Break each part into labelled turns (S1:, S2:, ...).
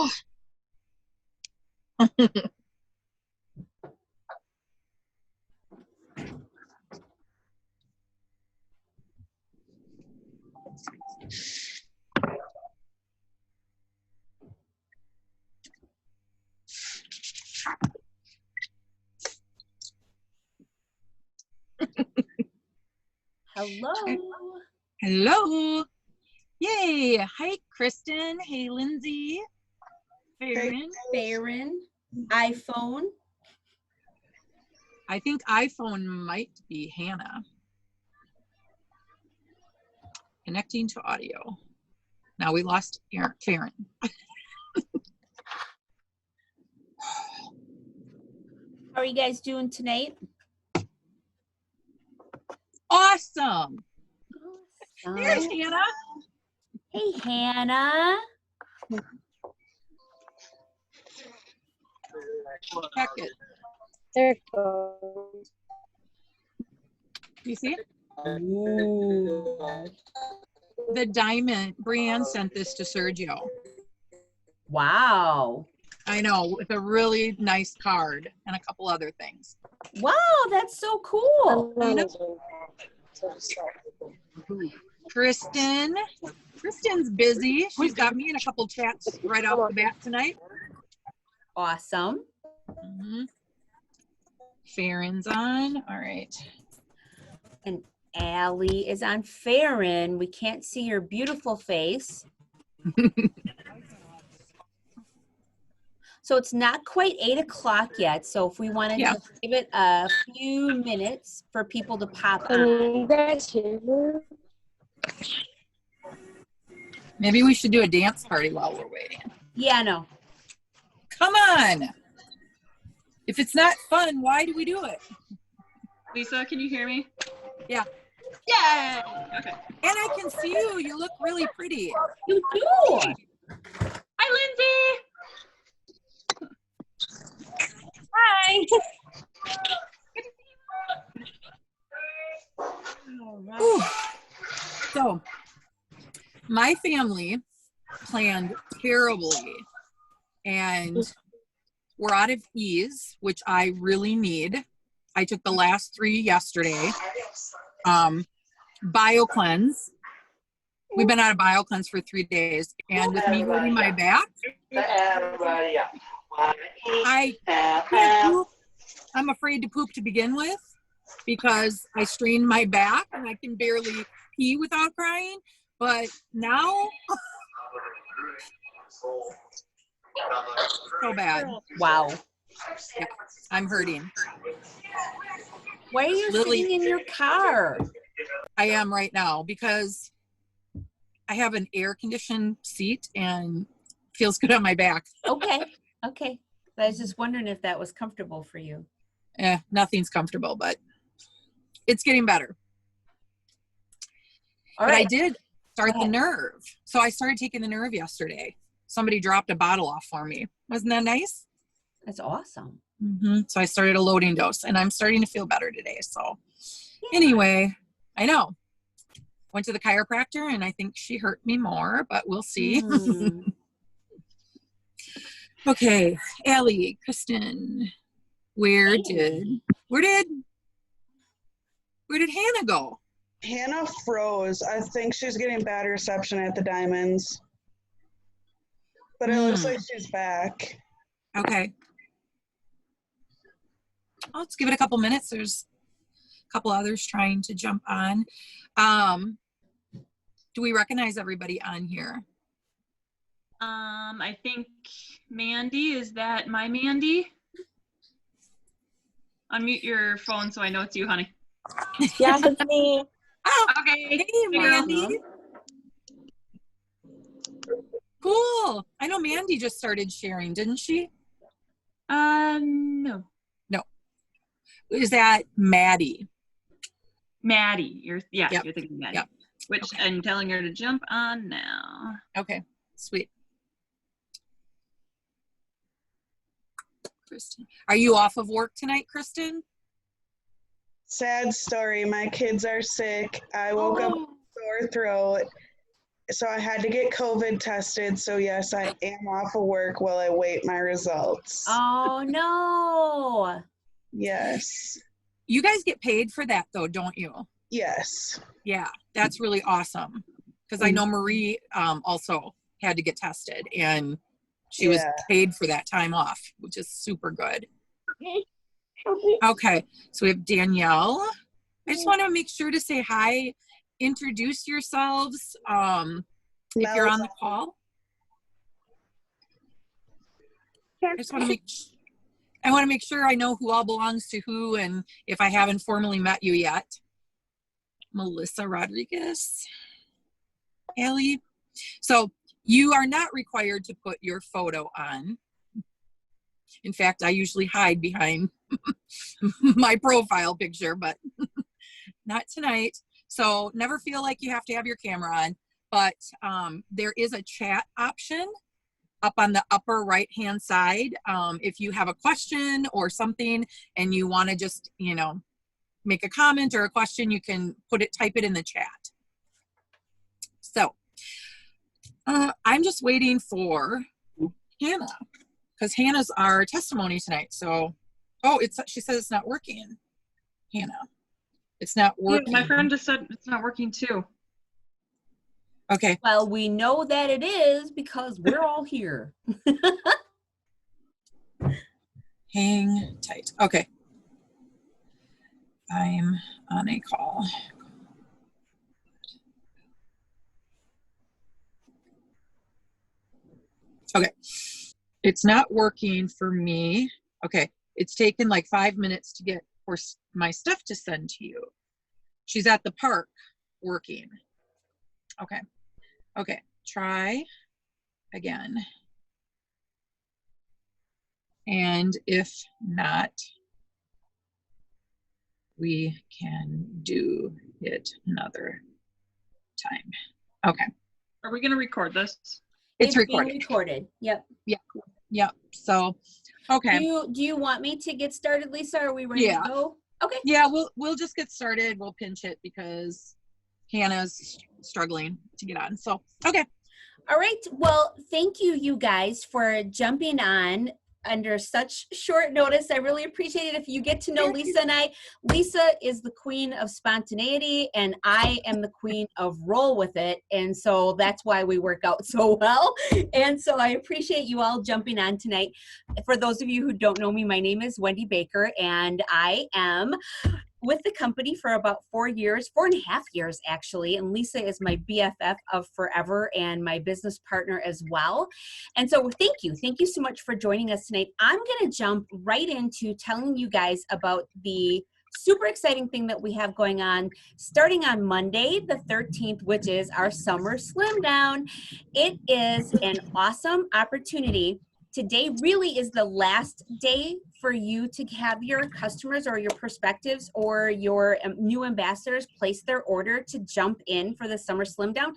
S1: Oh.
S2: Hello.
S1: Hello. Yay. Hi, Kristen. Hey, Lindsay. Farron.
S2: Farron. iPhone.
S1: I think iPhone might be Hannah. Connecting to audio. Now we lost Farron.
S2: How are you guys doing tonight?
S1: Awesome. There's Hannah.
S2: Hey, Hannah.
S1: Check it.
S3: There it goes.
S1: You see it?
S2: Ooh.
S1: The diamond. Brianne sent this to Sergio.
S2: Wow.
S1: I know, with a really nice card and a couple other things.
S2: Wow, that's so cool.
S1: Kristen's busy. She's got me in a couple chats right off the bat tonight.
S2: Awesome.
S1: Farron's on. All right.
S2: And Allie is on Farron. We can't see your beautiful face. So it's not quite 8 o'clock yet. So if we want to just give it a few minutes for people to pop on.
S1: Maybe we should do a dance party while we're waiting.
S2: Yeah, no.
S1: Come on. If it's not fun, why do we do it?
S4: Lisa, can you hear me?
S1: Yeah.
S4: Yay! Okay.
S1: And I can see you. You look really pretty.
S2: You do.
S4: Hi, Lindsay.
S2: Hi.
S1: Ooh. So, my family planned terribly, and we're out of Ease, which I really need. I took the last 3 yesterday. BioCleanse. We've been out of BioCleanse for 3 days, and with me hurting my back, I can't poop. I'm afraid to poop to begin with because I strained my back and I can barely pee without crying. But now, so bad.
S2: Wow.
S1: Yeah, I'm hurting.
S2: Why are you sitting in your car?
S1: I am right now because I have an air-conditioned seat and feels good on my back.
S2: Okay. Okay. I was just wondering if that was comfortable for you.
S1: Nothing's comfortable, but it's getting better.
S2: All
S1: but
S2: right.
S1: I did start the Nerve. So I started taking the Nerve yesterday. Somebody dropped a bottle off for me. Wasn't that nice?
S2: That's awesome.
S1: So I started a loading dose and I'm starting to feel better today. So anyway, I know. Went to the chiropractor and I think she hurt me more, but we'll see. Okay, Allie, Kristen, where did Hannah go?
S5: Hannah froze. I think she's getting bad reception at the Diamonds. But it looks like she's back.
S1: Okay. Let's give it a couple minutes. There's a couple others trying to jump on. Do we recognize everybody on here?
S4: I think Mandy, is that my Mandy? Unmute your phone so I know it's you, honey.
S3: Yes, it's me.
S1: Oh,
S4: okay.
S1: Hey, Mandy. Cool. I know Mandy just started sharing, didn't she?
S4: No.
S1: No. Is that Maddie?
S4: Maddie. You're
S1: Yep.
S4: thinking Maddie.
S1: Yep.
S4: Which I'm telling her to jump on now.
S1: Okay, sweet. Kristen. Are you off of work tonight, Kristen?
S5: Sad story. My kids are sick. I woke up with a sore throat so I had to get COVID tested. So yes, I am off of work while I wait my results.
S2: Oh, no.
S5: Yes.
S1: You guys get paid for that though, don't you?
S5: Yes.
S1: Yeah, that's really awesome. Because I know Marie also had to get tested and she was
S5: Yeah.
S1: paid for that time off, which is super good. Okay, so we have Danielle. I just want to make sure to say hi, introduce yourselves if you're on the call. I want to make sure I know who all belongs to who and if I haven't formally met you yet. Melissa Rodriguez. Haley. So you are not required to put your photo on. In fact, I usually hide behind my profile picture, but not tonight. So never feel like you have to have your camera on, but there is a chat option up on the upper right hand side. If you have a question or something and you want to just, you know, make a comment or a question, you can type it in the chat. So I'm just waiting for Hannah because Hannah's our testimony tonight. So, she says it's not working. Hannah, it's not working.
S4: Yeah, my friend just said it's not working too.
S1: Okay.
S2: Well, we know that it is because we're all here.
S1: Hang tight. Okay. I'm on a call. Okay. It's not working for me. Okay. It's taken like 5 minutes to get my stuff to send to you. She's at the park working. Okay. Okay. Try again. And if not, we can do it another time. Okay.
S4: Are we going to record this?
S1: It's
S2: being
S1: recorded.
S2: recorded. Yep.
S1: Yep. So, okay.
S2: Do you want me to get started, Lisa? Are we ready to go? Okay.
S1: Yeah, we'll just get started. We'll pinch it because Hannah's struggling to get on. So, okay.
S2: All right. Well, thank you guys for jumping on under such short notice. I really appreciate it. If you get to know Lisa and I, Lisa is the queen of spontaneity and I am the queen of roll with it. And so that's why we work out so well. And so I appreciate you all jumping on tonight. For those of you who don't know me, my name is Wendy Baker and I am with the company for about 4.5 years actually, and Lisa is my BFF of forever and my business partner as well. And so thank you so much for joining us tonight. I'm going to jump right into telling you guys about the super exciting thing that we have going on starting on Monday the 13th, which is our Summer Slim Down. It is an awesome opportunity. Today really is the last day for you to have your customers or your prospectives or your new ambassadors place their order to jump in for the Summer Slim Down.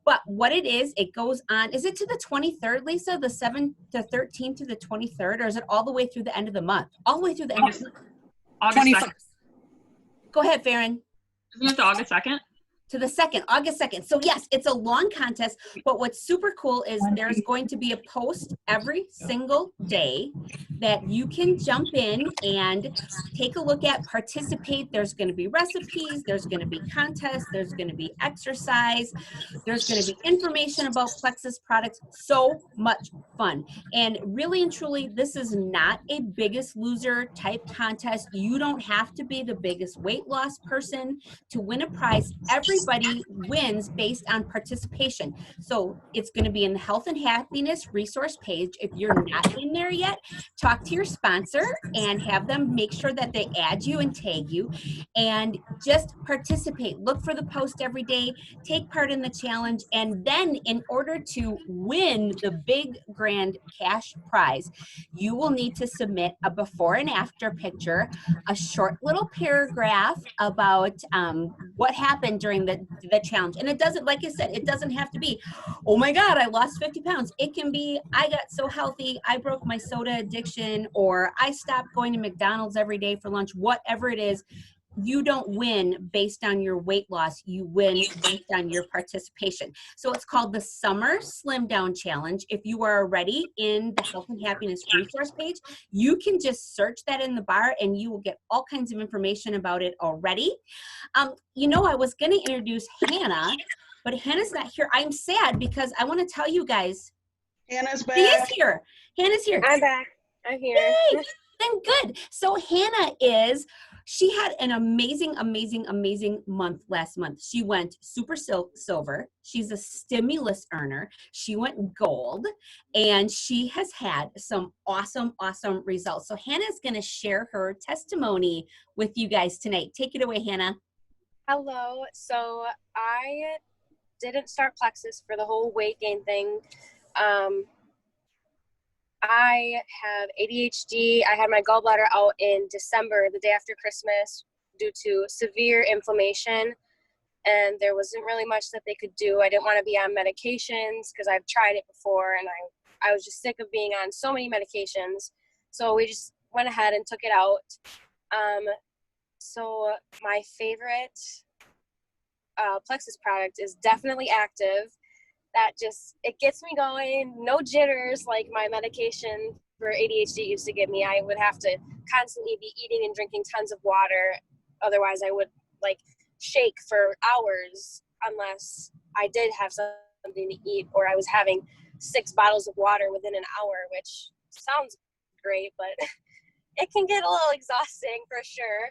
S2: But what it is, it goes on, is it to the 23rd, Lisa? The 13th to the 23rd, or is it all the way through the end of the month? All the way through the end of the month.
S4: August 2nd.
S2: Go ahead, Farron.
S4: Isn't it the August 2nd?
S2: To the 2nd, August 2nd. So yes, it's a long contest, but what's super cool is there's going to be a post every single day that you can jump in and take a look at, participate. There's going to be recipes, there's going to be contests, there's going to be exercise, there's going to be information about Plexus products. So much fun. And really and truly, this is not a Biggest Loser type contest. You don't have to be the biggest weight loss person to win a prize. Everybody wins based on participation. So it's going to be in the Health and Happiness resource page. If you're not in there yet, talk to your sponsor and have them make sure that they add you and tag you and just participate. Look for the post every day, take part in the challenge, and then in order to win the big grand cash prize, you will need to submit a before and after picture, a short little paragraph about what happened during the challenge. And it doesn't, like I said, it doesn't have to be, oh my God, I lost 50 pounds. It can be, I got so healthy, I broke my soda addiction, or I stopped going to McDonald's every day for lunch, whatever it is. you don't win based on your weight loss, you win based on your participation. So it's called the Summer Slim Down Challenge. If you are already in the Health and Happiness resource page, you can just search that in the bar and you will get all kinds of information about it already. You know, I was going to introduce Hannah, but Hannah's not here. I'm sad because I want to tell you guys,
S5: Hannah's
S2: she is
S5: back.
S2: here. Hannah's here.
S3: I'm back. I'm here.
S2: Yay! Then good. So Hannah she had an amazing month last month. She went super silver. She's a stimulus earner. She went gold, and she has had some awesome results. So Hannah's going to share her testimony with you guys tonight. Take it away, Hannah.
S3: Hello. So I didn't start Plexus for the whole weight gain thing. I have ADHD. I had my gallbladder out in December, the day after Christmas, due to severe inflammation. And there wasn't really much that they could do. I didn't want to be on medications because I've tried it before, and I was just sick of being on so many medications. So we just went ahead and took it out. So my favorite Plexus product is definitely Active. It gets me going, no jitters like my medication for ADHD used to give me. I would have to constantly be eating and drinking tons of water. Otherwise I would shake for hours unless I did have something to eat, or I was having 6 bottles of water within an hour, which sounds great, but it can get a little exhausting for sure.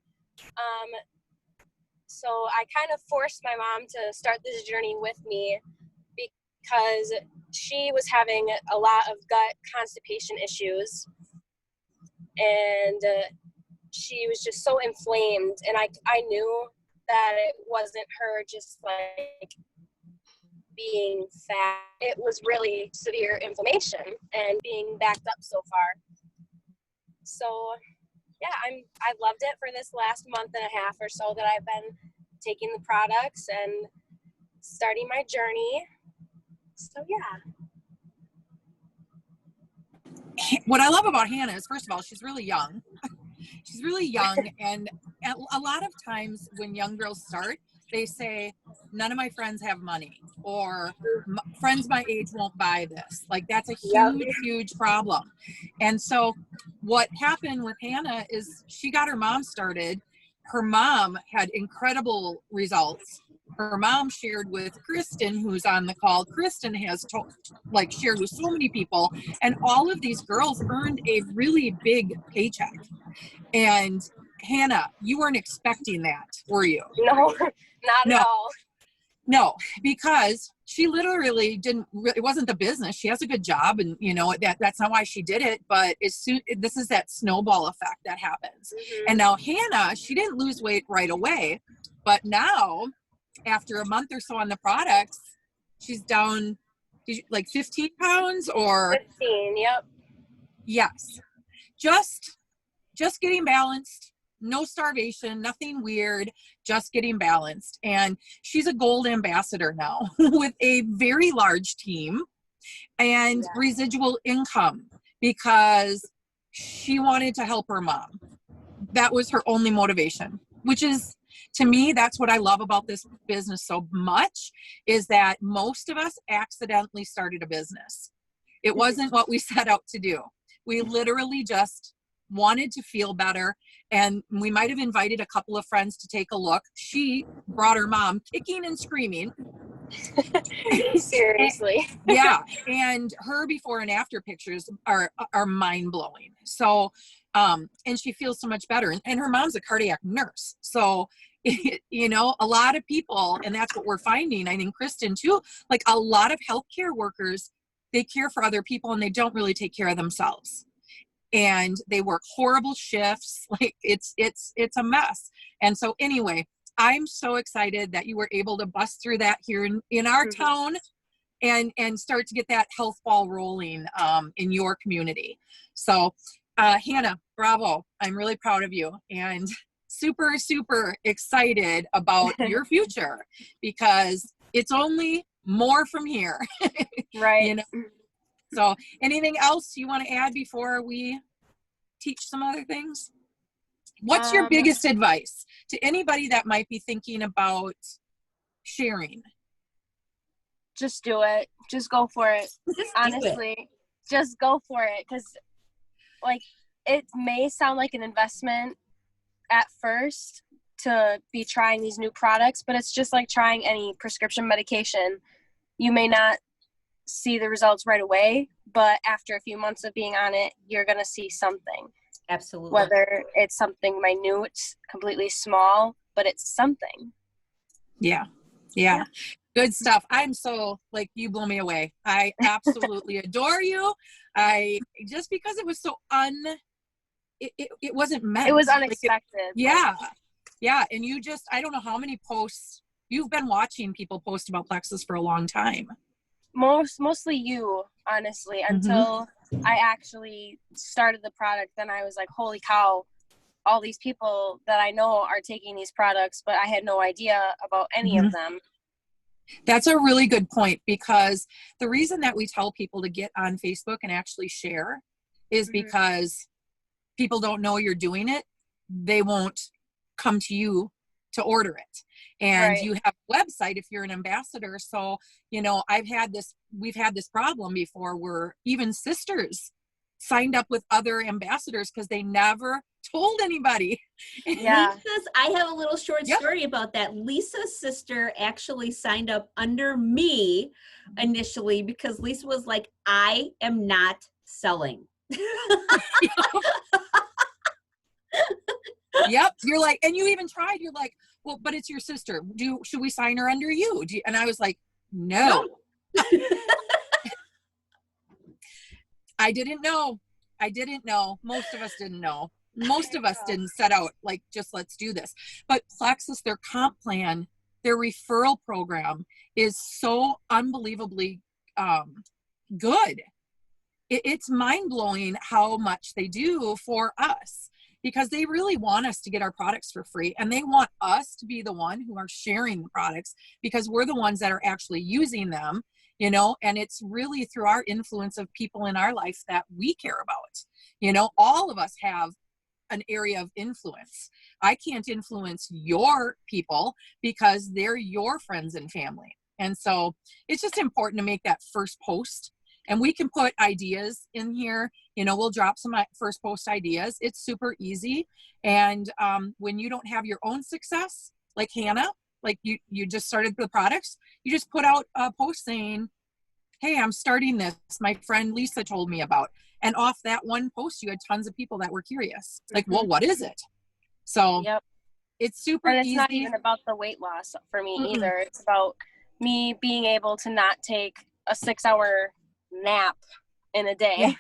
S3: So I kind of forced my mom to start this journey with me, because she was having a lot of gut constipation issues, and she was just so inflamed, and I knew that it wasn't her just being fat. It was really severe inflammation and being backed up so far. So yeah, I loved it for this last month and a half or so that I've been taking the products and starting my journey. So yeah.
S1: What I love about Hannah is, first of all, she's really young. She's really young, and a lot of times when young girls start, they say, none of my friends have money, or friends my age won't buy this. That's a huge problem. And so what happened with Hannah is she got her mom started. Her mom had incredible results. Her mom shared with Kristen, who's on the call. Kristen has shared with so many people, and all of these girls earned a really big paycheck. And Hannah, you weren't expecting that, were you?
S3: No, not at all.
S1: No, because she literally it wasn't the business. She has a good job, and that's not why she did it. But this is that snowball effect that happens. Mm-hmm. And now Hannah, she didn't lose weight right away, but now after a month or so on the products, she's down 15 pounds or
S3: 15. Yep.
S1: Yes. Just getting balanced, no starvation, nothing weird, just getting balanced. And she's a gold ambassador now with a very large team and residual income, because she wanted to help her mom. That was her only motivation, which is, to me, that's what I love about this business so much, is that most of us accidentally started a business. It wasn't what we set out to do. We literally just wanted to feel better, and we might have invited a couple of friends to take a look. She brought her mom kicking and screaming.
S3: Seriously.
S1: Yeah, and her before and after pictures are mind-blowing. So and she feels so much better, and her mom's a cardiac nurse, so a lot of people, and that's what we're finding, I think Kristen too, a lot of healthcare workers, they care for other people and they don't really take care of themselves, and they work horrible shifts. It's a mess. And so anyway, I'm so excited that you were able to bust through that here in our town and start to get that health ball rolling in your community. So Hannah, bravo. I'm really proud of you, and super, super excited about your future, because it's only more from here.
S3: Right.
S1: So anything else you want to add before we teach some other things? What's your biggest advice to anybody that might be thinking about sharing?
S3: Just do it. Just go for it.
S2: Just
S3: Honestly, just go for it. Because, like, it may sound like an investment at first to be trying these new products, but it's just like trying any prescription medication. You may not see the results right away, but after a few months of being on it, you're going to see something.
S2: Absolutely.
S3: Whether it's something minute, completely small, but it's something.
S1: Yeah. Good stuff. I'm so, like, you blow me away. I absolutely adore you. Just because it was so it wasn't meant.
S3: It was
S1: Like,
S3: unexpected.
S1: yeah. And you just, I don't know how many posts you've been watching people post about Plexus for a long time.
S3: Mostly you, honestly, until I actually started the product. Then I was like, holy cow, all these people that I know are taking these products, but I had no idea about any of them.
S1: That's a really good point, because the reason that we tell people to get on Facebook and actually share is because people don't know you're doing it. They won't come to you to order it. And you have a website if you're an ambassador. So, we've had this problem before where even sisters signed up with other ambassadors because they never told anybody.
S2: Yeah. I have a little short story about that. Lisa's sister actually signed up under me initially because Lisa was like, I am not selling.
S1: Yep. You're like, and you even tried, you're like, well, but it's your sister. Should we sign her under you? And I was like, no. I didn't know. Most of us didn't know. Most of us didn't set out like, just let's do this. But Plexus, their comp plan, their referral program is so unbelievably good. It's mind-blowing how much they do for us, because they really want us to get our products for free, and they want us to be the one who are sharing the products because we're the ones that are actually using them, and it's really through our influence of people in our life that we care about. All of us have an area of influence. I can't influence your people because they're your friends and family. And so it's just important to make that first post. And we can put ideas in here. We'll drop some first post ideas. It's super easy. And when you don't have your own success, like Hannah, like you just started the products, you just put out a post saying, hey, I'm starting this. My friend Lisa told me about. And off that one post, you had tons of people that were curious. Like, well, what is it? So it's super easy. And it's
S3: not even about the weight loss for me either. It's about me being able to not take a 6-hour nap in a day.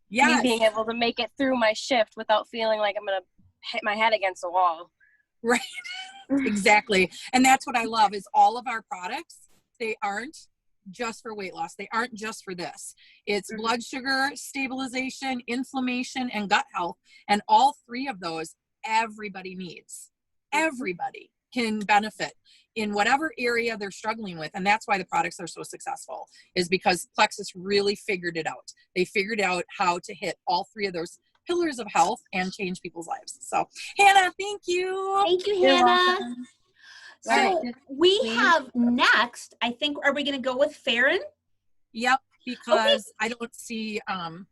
S3: Me being able to make it through my shift without feeling like I'm going to hit my head against the wall.
S1: Right. Exactly. And that's what I love is all of our products, they aren't just for weight loss. They aren't just for this. It's blood sugar stabilization, inflammation, and gut health. And all three of those, everybody needs. Everybody can benefit in whatever area they're struggling with. And that's why the products are so successful, is because Plexus really figured it out. They figured out how to hit all three of those pillars of health and change people's lives. So Hannah, thank you.
S2: Thank you, Hannah. So we have next, I think, are we going to go with Farron?
S1: Yep, because I don't see,
S2: I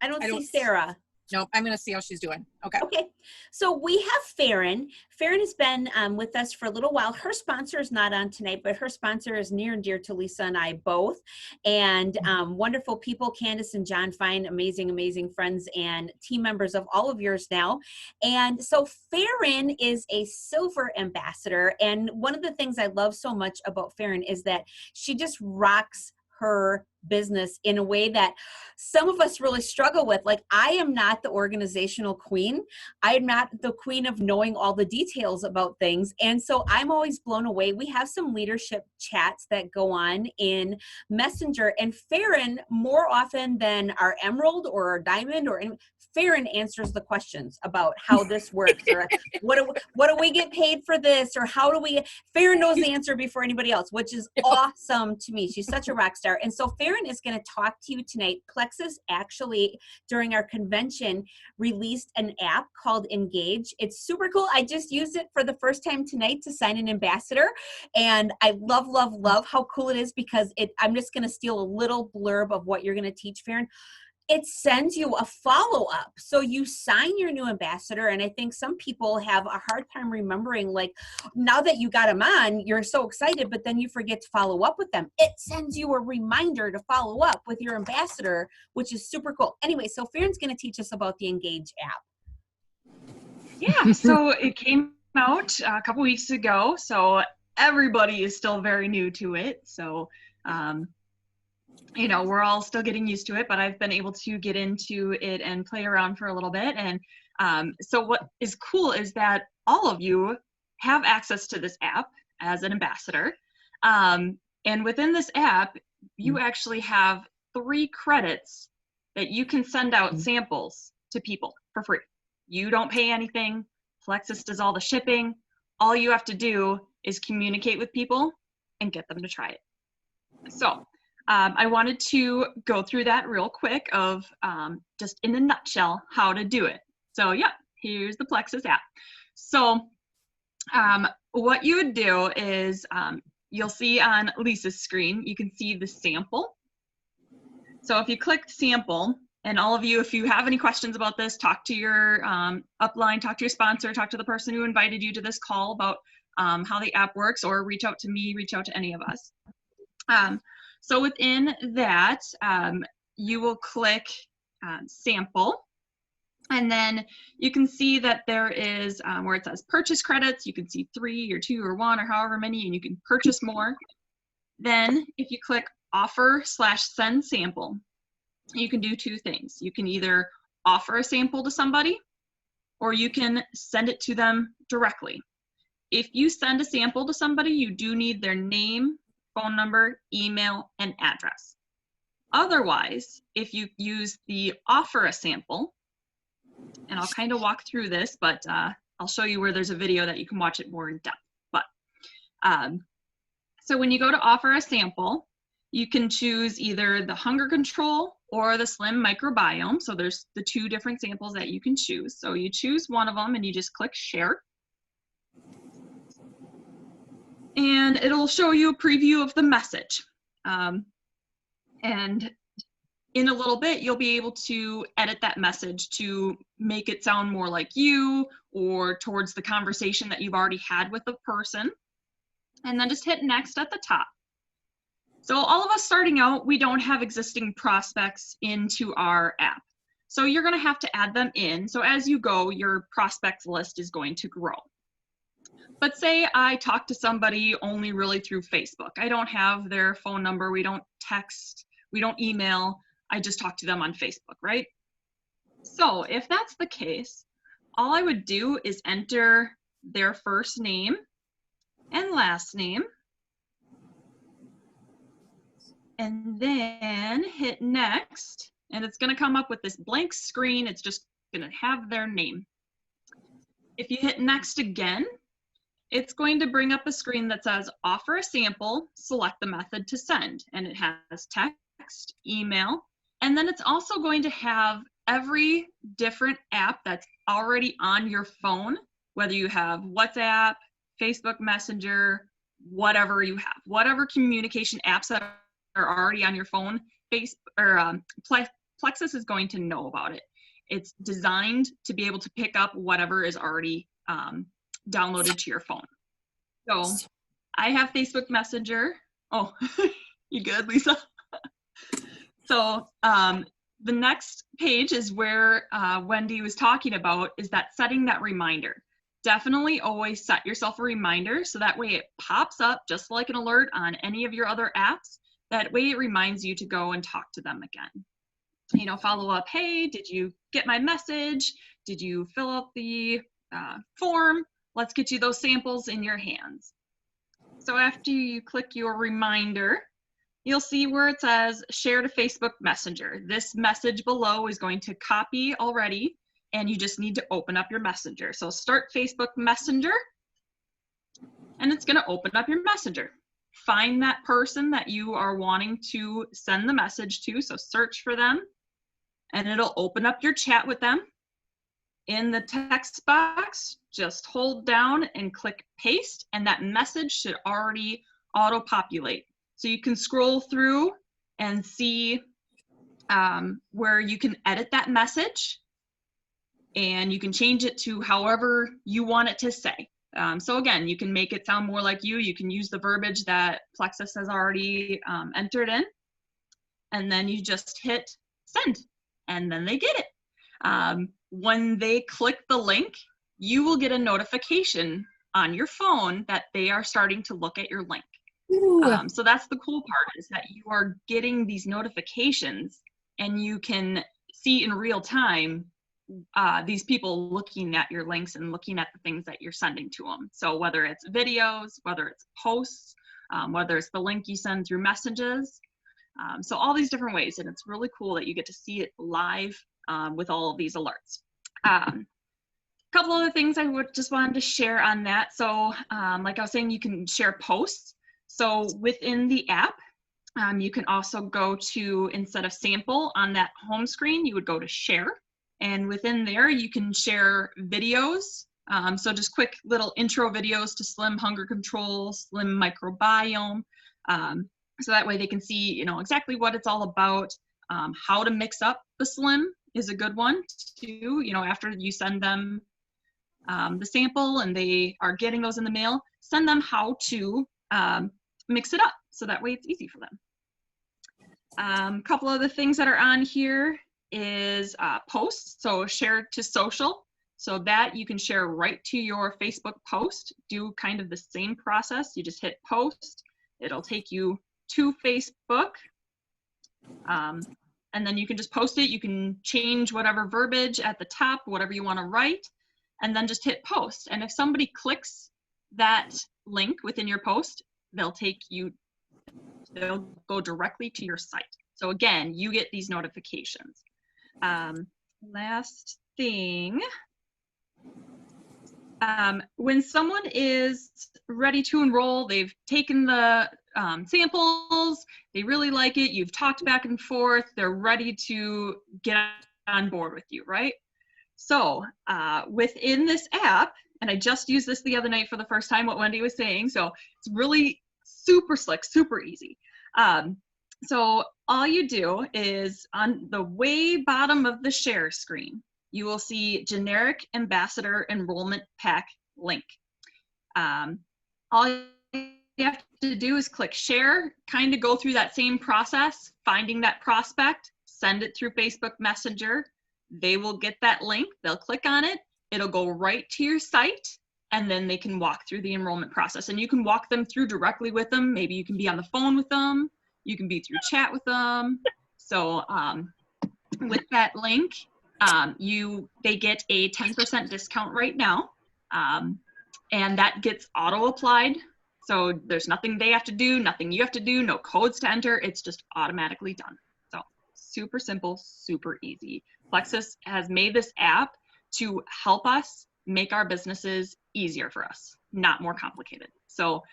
S2: don't see Sarah.
S1: Nope, I'm going to see how she's doing. Okay.
S2: So we have Farron. Farron has been with us for a little while. Her sponsor is not on tonight, but her sponsor is near and dear to Lisa and I both. And wonderful people, Candace and John Fine, amazing, amazing friends and team members of all of yours now. And so Farron is a silver ambassador. And one of the things I love so much about Farron is that she just rocks her business in a way that some of us really struggle with. Like, I am not the organizational queen. I am not the queen of knowing all the details about things. And so I'm always blown away. We have some leadership chats that go on in Messenger, and Farron, more often than our Emerald or our Diamond or any, Farron answers the questions about how this works, or what do we get paid for this, or how do we, Farron knows the answer before anybody else, which is awesome to me. She's such a rock star. And so Farron Farron is going to talk to you tonight. Plexus actually, during our convention, released an app called Engage. It's super cool. I just used it for the first time tonight to sign an ambassador. And I love, love, love how cool it is because I'm just going to steal a little blurb of what you're going to teach, Farron. It sends you a follow-up. So you sign your new ambassador, and I think some people have a hard time remembering, like, now that you got them on, you're so excited, but then you forget to follow up with them. It sends you a reminder to follow up with your ambassador, which is super cool. Anyway, so Farron's going to teach us about the Engage app.
S4: Yeah, so it came out a couple weeks ago, so everybody is still very new to it. So, you know, we're all still getting used to it, but I've been able to get into it and play around for a little bit. And so what is cool is that all of you have access to this app as an ambassador. And within this app, you actually have 3 credits that you can send out samples to people for free. You don't pay anything. Plexus does all the shipping. All you have to do is communicate with people and get them to try it. So I wanted to go through that real quick of just in a nutshell how to do it. So yeah, here's the Plexus app. So what you would do is you'll see on Lisa's screen, you can see the sample. So if you click sample, and all of you, if you have any questions about this, talk to your upline, talk to your sponsor, talk to the person who invited you to this call about how the app works, or reach out to me, reach out to any of us. So within that, you will click sample, and then you can see that there is where it says purchase credits, you can see 3 or 2 or 1 or however many, and you can purchase more. Then if you click offer/send sample, you can do 2 things. You can either offer a sample to somebody, or you can send it to them directly. If you send a sample to somebody, you do need their name, phone number, email, and address. Otherwise, if you use the offer a sample, and I'll kind of walk through this, but I'll show you where there's a video that you can watch it more in depth. But so when you go to offer a sample, you can choose either the hunger control or the slim microbiome. So there's the 2 different samples that you can choose. So you choose one of them and you just click share. And it'll show you a preview of the message. And in a little bit, you'll be able to edit that message to make it sound more like you or towards the conversation that you've already had with the person. And then just hit next at the top. So all of us starting out, we don't have existing prospects into our app. So you're going to have to add them in. So as you go, your prospects list is going to grow. But say I talk to somebody only really through Facebook. I don't have their phone number. We don't text. We don't email. I just talk to them on Facebook, right? So if that's the case, all I would do is enter their first name and last name. And then hit next, and it's going to come up with this blank screen. It's just going to have their name. If you hit next again, it's going to bring up a screen that says offer a sample, select the method to send, and it has text, email, and then it's also going to have every different app that's already on your phone, whether you have WhatsApp, Facebook Messenger, whatever you have, whatever communication apps that are already on your phone, Plexus is going to know about it. It's designed to be able to pick up whatever is already downloaded to your phone. So I have Facebook Messenger. Oh, you good, Lisa? So the next page is where Wendy was talking about, is that setting that reminder. Definitely always set yourself a reminder so that way it pops up just like an alert on any of your other apps. That way it reminds you to go and talk to them again. You know, follow up, hey, did you get my message? Did you fill out the form? Let's get you those samples in your hands. So after you click your reminder, you'll see where it says share to Facebook Messenger. This message below is going to copy already, and you just need to open up your Messenger. So start Facebook Messenger, and it's going to open up your Messenger. find that person that you are wanting to send the message to. So search for them, and it'll open up your chat with them. In the text box, just hold down and click paste, and that message should already auto-populate. So you can scroll through and see where you can edit that message, and you can change it to however you want it to say. So again, you can make it sound more like you. You can use the verbiage that Plexus has already entered in, and then you just hit send, and then they get it. When they click the link, you will get a notification on your phone that they are starting to look at your link. So that's the cool part, is that you are getting these notifications, and you can see in real time these people looking at your links and looking at the things that you're sending to them. So whether it's videos, whether it's posts, whether it's the link you send through messages. So all these different ways, and it's really cool that you get to see it live with all of these alerts. A couple other things I would just wanted to share on that. So like I was saying, you can share posts. So within the app, you can also go to, instead of sample on that home screen, you would go to share. And within there, you can share videos. So just quick little intro videos to Slim hunger control, Slim microbiome. So that way they can see, you know, exactly what it's all about. How to mix up the Slim is a good one too. You know, after you send them the sample and they are getting those in the mail, send them how to mix it up. So that way it's easy for them. A couple other things that are on here is posts. So share to social. So that you can share right to your Facebook post. Do kind of the same process. You just hit post. It'll take you to Facebook. And then you can just post it. You can change whatever verbiage at the top, whatever you want to write, and then just hit post. And if somebody clicks that link within your post, they'll go directly to your site. So again, you get these notifications. Last thing, when someone is ready to enroll, they've taken the samples, they really like it, you've talked back and forth, they're ready to get on board with you, right? So within this app, and I just used this the other night for the first time, what Wendy was saying, so it's really super slick, super easy. So all you do is on the way bottom of the share screen, you will see generic ambassador enrollment pack link. All you have to do is click share, kind of go through that same process, finding that prospect, send it through Facebook Messenger. They will get that link, they'll click on it, it'll go right to your site, and then they can walk through the enrollment process. And you can walk them through directly with them. Maybe you can be on the phone with them, you can be through chat with them. So with that link, they get a 10% discount right now. And that gets auto applied. So there's nothing they have to do, nothing you have to do, no codes to enter. It's just automatically done. So super simple, super easy. Plexus has made this app to help us make our businesses easier for us, not more complicated. So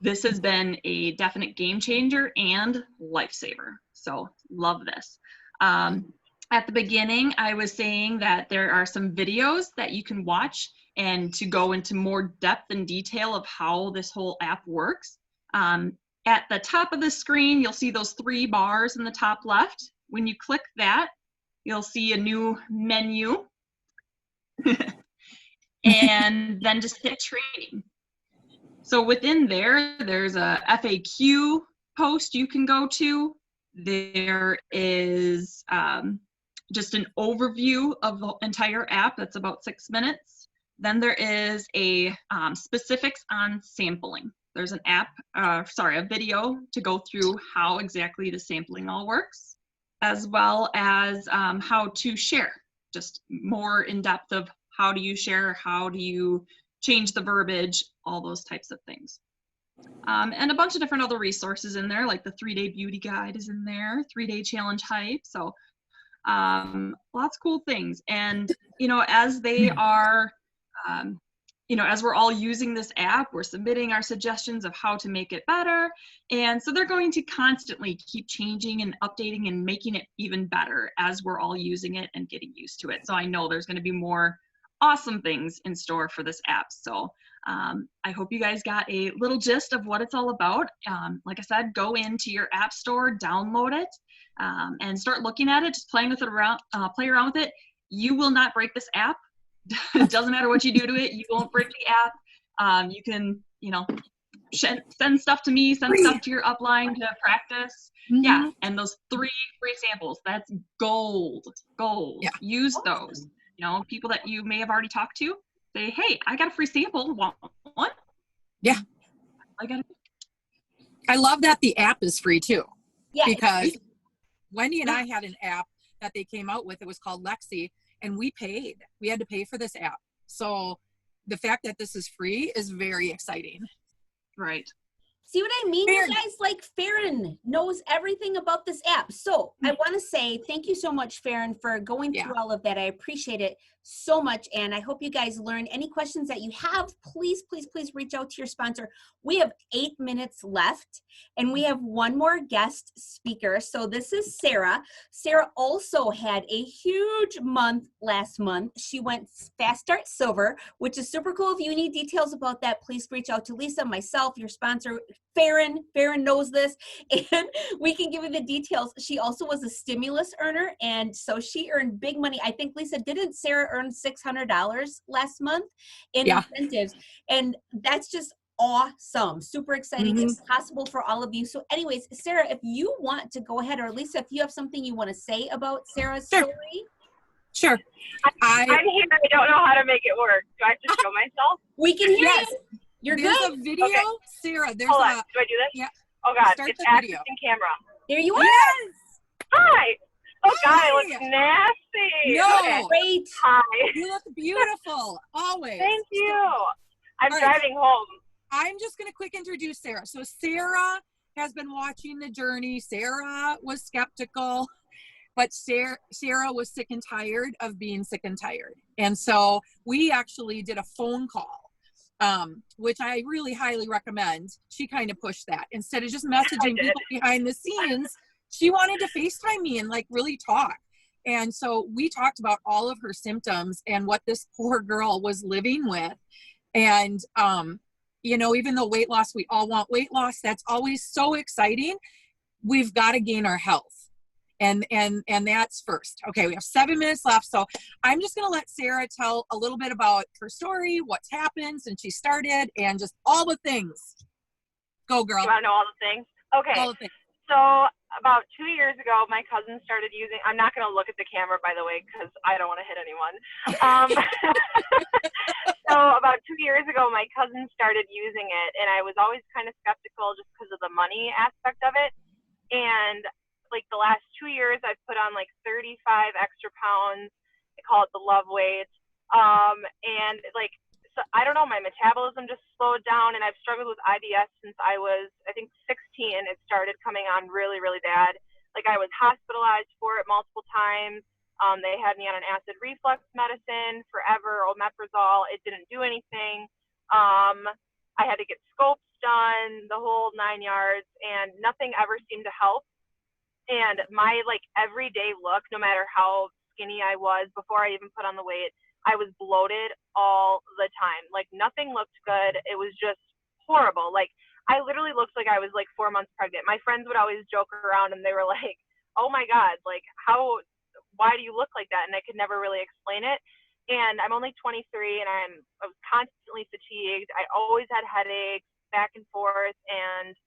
S4: this has been a definite game changer and lifesaver. So love this. At the beginning, I was saying that there are some videos that you can watch and to go into more depth and detail of how this whole app works. At the top of the screen, you'll see those 3 bars in the top left. When you click that, you'll see a new menu. And then just hit training. So within there, there's a FAQ post you can go to. There is just an overview of the entire app that's about 6 minutes. Then there is a specifics on sampling. There's an a video to go through how exactly the sampling all works, as well as how to share, just more in depth of how do you share, how do you change the verbiage, all those types of things. And a bunch of different other resources in there, like the 3-day beauty guide is in there, 3-day challenge hype. So lots of cool things. And, you know, as they are as we're all using this app, we're submitting our suggestions of how to make it better. And so they're going to constantly keep changing and updating and making it even better as we're all using it and getting used to it. So I know there's going to be more awesome things in store for this app. So I hope you guys got a little gist of what it's all about. Like I said, go into your app store, download it, and start looking at it, just playing with it around, play around with it. You will not break this app. It doesn't matter what you do to it. You won't break the app. You can, send stuff to me, send stuff to your upline to practice.
S1: Mhm.
S4: Yeah. And those 3 free samples, that's gold.
S1: Yeah.
S4: Use those. People that you may have already talked to, say, hey, I got a free sample. Want one?
S1: Yeah. I love that the app is free too.
S2: Yeah.
S1: Because Wendy and I had an app that they came out with. It was called Lexi, and we had to pay for this app. So the fact that this is free is very exciting.
S4: Right.
S2: See what I mean,
S1: Farron.
S2: you guys? Like, Farron knows everything about this app. So I want to say thank you so much, Farron, for going through all of that. I appreciate it so much. And I hope you guys learned. Any questions that you have, please, please, please reach out to your sponsor. We have 8 minutes left, and we have one more guest speaker. So this is Sarah. Sarah also had a huge month last month. She went Fast Start Silver, which is super cool. If you need details about that, please reach out to Lisa, myself, your sponsor, Farron. Farron knows this, and we can give you the details. She also was a stimulus earner, and so she earned big money. I think, Lisa, didn't Sarah earn $600 last month in incentives? And that's just awesome. Super exciting.
S1: Mhm.
S2: It's possible for all of you. So anyways, Sarah, if you want to go ahead, or Lisa, if you have something you want to say about Sarah's
S1: Sure.
S2: story.
S1: Sure.
S6: I'm here. I don't know how to make it work. Do I have to show myself?
S2: We can hear
S1: Yes.
S2: you. You're
S1: There's
S2: good.
S1: a video.
S6: Okay.
S1: Sarah, there's
S6: Hold
S1: a.
S6: on. Do I do this?
S1: Yeah.
S6: Oh, God.
S1: Start
S6: It's
S1: the video.
S6: accessing camera.
S2: There you are.
S1: Yes.
S6: Hi. Oh, God. I
S1: Hi.
S6: look nasty.
S1: No.
S6: Okay.
S2: Great.
S6: Hi.
S1: You look beautiful. Always.
S6: Thank you. I'm
S1: All right.
S6: driving home.
S1: I'm just going to quick introduce Sarah. So Sarah has been watching the journey. Sarah was skeptical, but Sarah was sick and tired of being sick and tired. And so we actually did a phone call, which I really highly recommend. She kind of pushed that. Instead of just messaging people behind the scenes, she wanted to FaceTime me and like really talk. And so we talked about all of her symptoms and what this poor girl was living with. And, even though weight loss, we all want weight loss. That's always so exciting. We've got to gain our health. And that's first. Okay, we have 7 minutes left. So I'm just going to let Sarah tell a little bit about her story, what's happened since she started, and just all the things. Go, girl.
S6: You want to know all the things? Okay.
S1: All the things.
S6: So about 2 years ago, my cousin started using, I'm not going to look at the camera, by the way, because I don't want to hit anyone. So about 2 years ago, my cousin started using it, and I was always kind of skeptical just because of the money aspect of it. And like the last 2 years, I've put on like 35 extra pounds. I call it the love weight. And like, so I don't know, my metabolism just slowed down, and I've struggled with IBS since I was, I think, 16. It started coming on really, really bad. Like I was hospitalized for it multiple times. They had me on an acid reflux medicine forever, omeprazole. It didn't do anything. I had to get scopes done, the whole 9 yards, and nothing ever seemed to help. And my like everyday look, no matter how skinny I was before I even put on the weight, I was bloated all the time. Like nothing looked good. It was just horrible. Like I literally looked like I was like 4 months pregnant. My friends would always joke around and they were like, oh my God, like why do you look like that? And I could never really explain it. And I'm only 23 and I was constantly fatigued. I always had headaches back and forth. And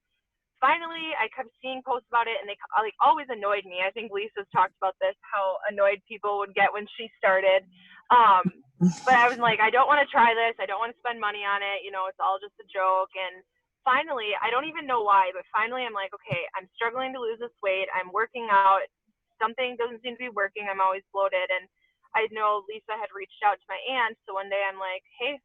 S6: finally, I kept seeing posts about it, and they like always annoyed me. I think Lisa's talked about this, how annoyed people would get when she started. But I was like, I don't want to try this. I don't want to spend money on it. It's all just a joke. And finally, I don't even know why, but finally I'm like, okay, I'm struggling to lose this weight. I'm working out. Something doesn't seem to be working. I'm always bloated. And I know Lisa had reached out to my aunt. So one day I'm like, hey,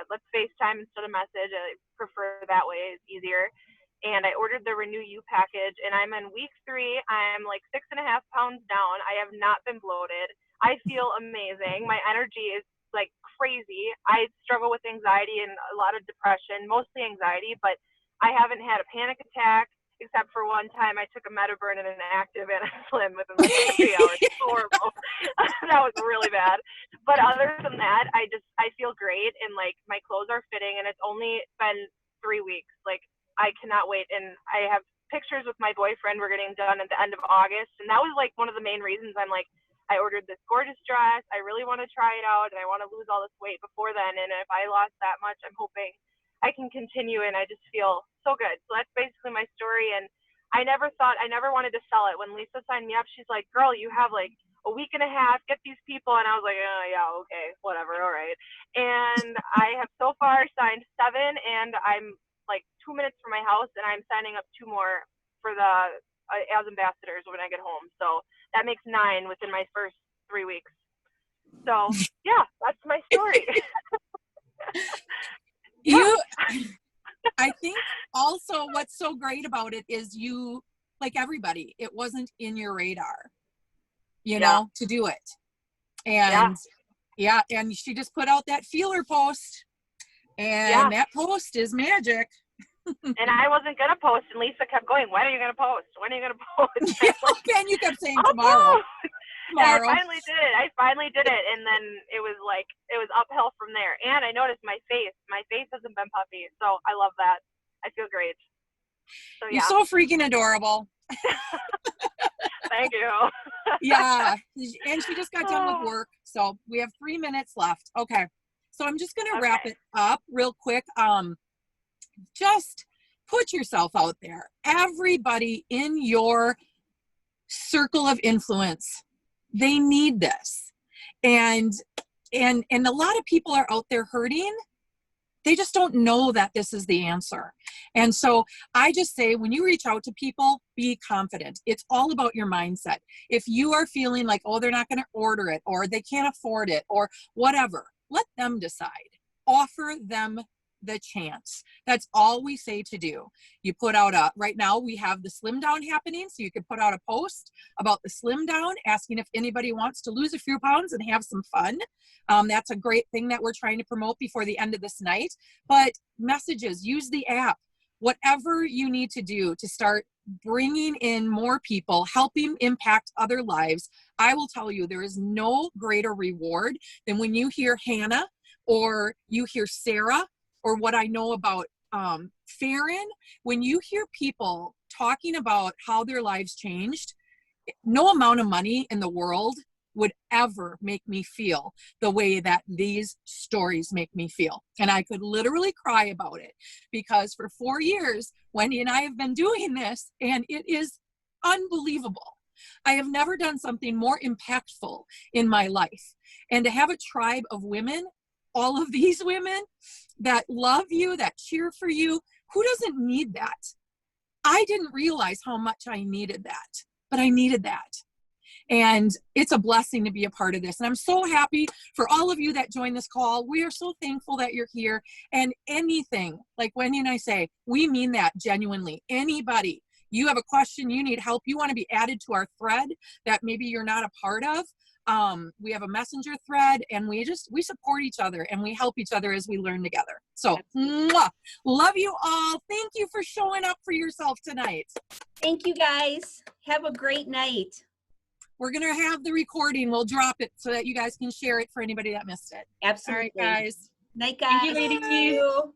S6: let's FaceTime instead of message. I prefer that way. It's easier. And I ordered the Renew You package, and I'm in week 3. I'm like 6.5 pounds down. I have not been bloated. I feel amazing. My energy is like crazy. I struggle with anxiety and a lot of depression, mostly anxiety, but I haven't had a panic attack except for one time I took a Metaburn and an Active and a Slim within like 3 hours. It's horrible. That was really bad. But other than that, I feel great, and like my clothes are fitting, and it's only been 3 weeks. Like I cannot wait, and I have pictures with my boyfriend we're getting done at the end of August, and that was like one of the main reasons I'm like, I ordered this gorgeous dress. I really want to try it out, and I want to lose all this weight before then, and if I lost that much, I'm hoping I can continue, and I just feel so good. So that's basically my story, and I never wanted to sell it. When Lisa signed me up, she's like, girl, you have like a week and a half, get these people, and I was like, oh yeah, okay, whatever, all right. And I have so far signed 7, and I'm like 2 minutes from my house, and I'm signing up 2 more for the as ambassadors when I get home. So that makes 9 within my first 3 weeks. So yeah, that's my story.
S1: I think also what's so great about it is you, like everybody, it wasn't in your radar, you know, to do it. And and she just put out that feeler post, and that post is magic.
S6: And I wasn't gonna post, and Lisa kept going, when are you gonna post? When are you gonna post?
S1: And you kept saying tomorrow.
S6: And I finally did it, and then it was uphill from there. And I noticed my face hasn't been puffy, so I love that. I feel great. So
S1: You're so freaking adorable.
S6: Thank you.
S1: Yeah, and she just got done with work, so we have 3 minutes left. Okay, so I'm just gonna wrap it up real quick. Just put yourself out there. Everybody in your circle of influence, they need this. And a lot of people are out there hurting. They just don't know that this is the answer. And so I just say, when you reach out to people, be confident. It's all about your mindset. If you are feeling like, oh, they're not going to order it, or they can't afford it, or whatever, let them decide. Offer them the chance. That's all we say to do. You put out right now we have the Slim Down happening, so you could put out a post about the Slim Down, asking if anybody wants to lose a few pounds and have some fun. That's a great thing that we're trying to promote before the end of this night. But messages, use the app, whatever you need to do to start bringing in more people, helping impact other lives. I will tell you, there is no greater reward than when you hear Hannah, or you hear Sarah, or what I know about Farron. When you hear people talking about how their lives changed, no amount of money in the world would ever make me feel the way that these stories make me feel. And I could literally cry about it, because for 4 years, Wendy and I have been doing this, and it is unbelievable. I have never done something more impactful in my life. And to have a tribe of women, all of these women that love you, that cheer for you, who doesn't need that? I didn't realize how much I needed that, but I needed that. And it's a blessing to be a part of this. And I'm so happy for all of you that joined this call. We are so thankful that you're here. And anything, like Wendy and I say, we mean that genuinely. Anybody, you have a question, you need help, you want to be added to our thread that maybe you're not a part of, we have a messenger thread, and we support each other, and we help each other as we learn together. So love you all. Thank you for showing up for yourself tonight.
S2: Thank you, guys. Have a great night.
S1: We're going to have the recording. We'll drop it so that you guys can share it for anybody that missed it.
S2: Absolutely.
S1: All right, guys.
S2: Night, guys.
S4: Thank you, ladies.
S2: Thank you.